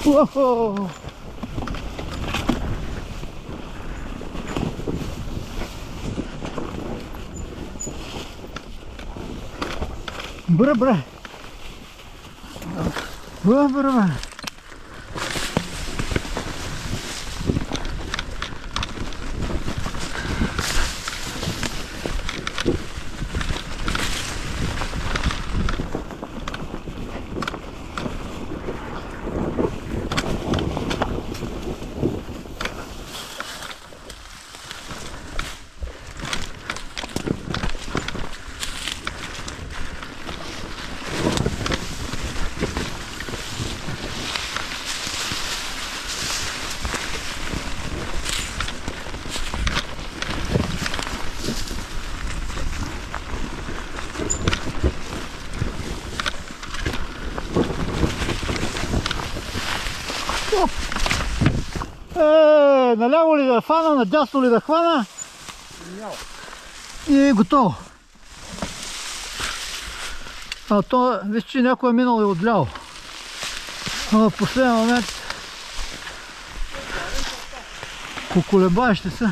Уохо! Бра-бра! Бра-бра-бра! Наляво ли да хвана, надясно ли да хвана и готово. А то виж, че някой е минал и отляво. Но в последния момент поколебаещи се.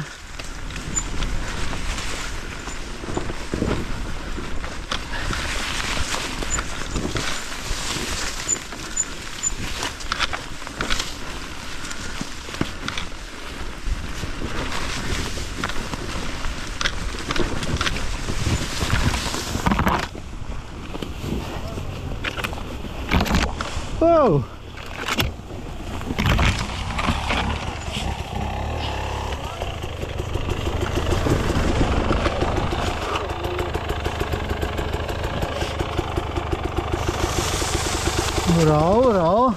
Оу! Браво, браво!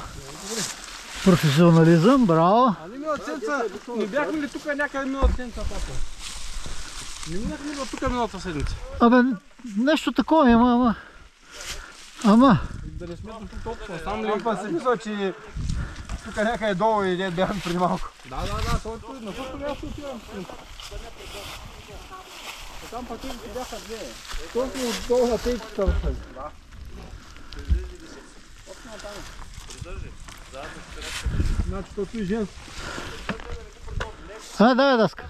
Професионализъм, браво! Али миналата седмица, не бяхме ли тук някъде миналата седмица, папа? Не минахме ли тук миналата седмица? Абе, нещо такова има, ама. Да не сме тук толкова, само ли? Папа си мисля, че тук някъде долу и не бяхме преди малко. Да, на същото място отивам. Там пък тези си бяха две. Точно отдолу на тейката. Да. Значи това и женски. Давай даска.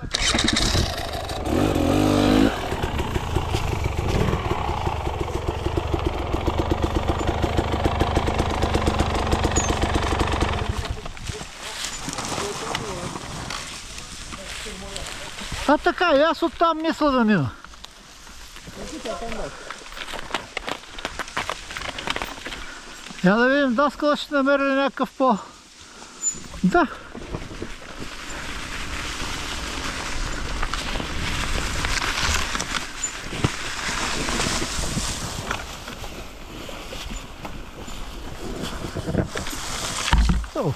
А така, и аз оттам мисля да мина. Я да видим даскала ще намери някакъв по... Да. О.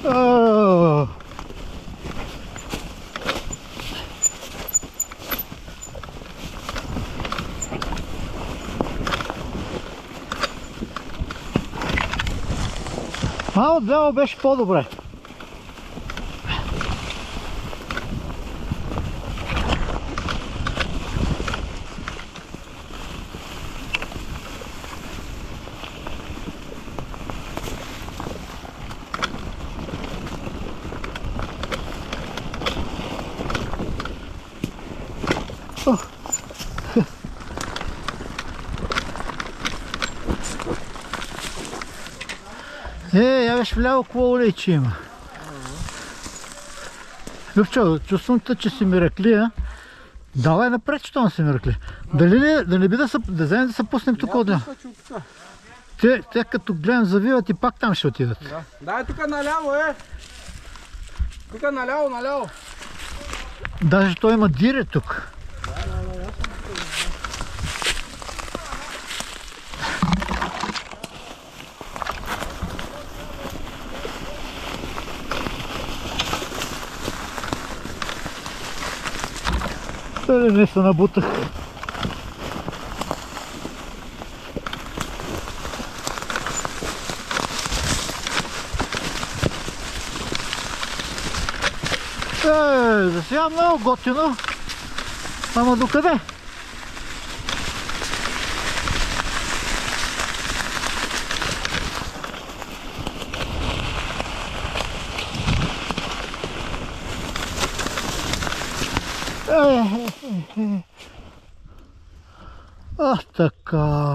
О. Отляво беше по-добре. Я беше вляво какво олече има. Любчо, чувствам те, че си ми рекли, а? Давай напред, че това си ми рекли. Да не би да вземем да се пуснем тук отляво. Те като гледам завиват и пак там ще отидат. Да, е тук наляво, е! Тук наляво. Даже той има дире тук. Не се набутах. За сега много готино. Ама докъде? Така.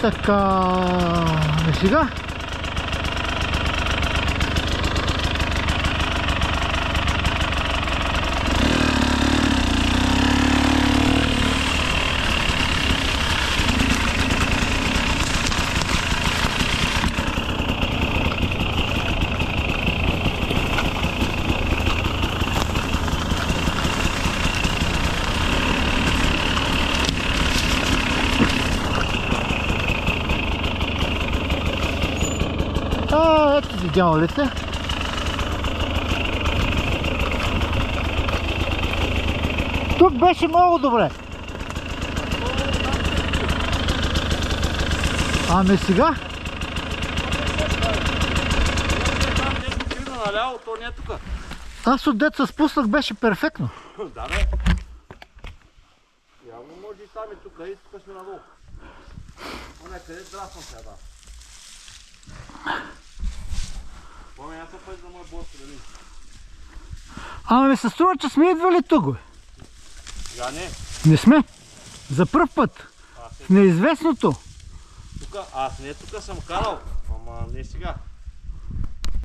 Така. И сега? Ето си дяволите. Тук беше много добре. Ами сега? Аз от деца спуснах, беше перфектно. Да, бе. Явно може и там и тук, и тук сме надолу. Оне, къде драснам сега, да. Поме, аз съм пъти за моя борт, дали? Ама ми се струва, че сме идвали тук, бе. Я не. Не сме. За пръв път. В неизвестното. Тук, аз не тук съм карал, ама не сега.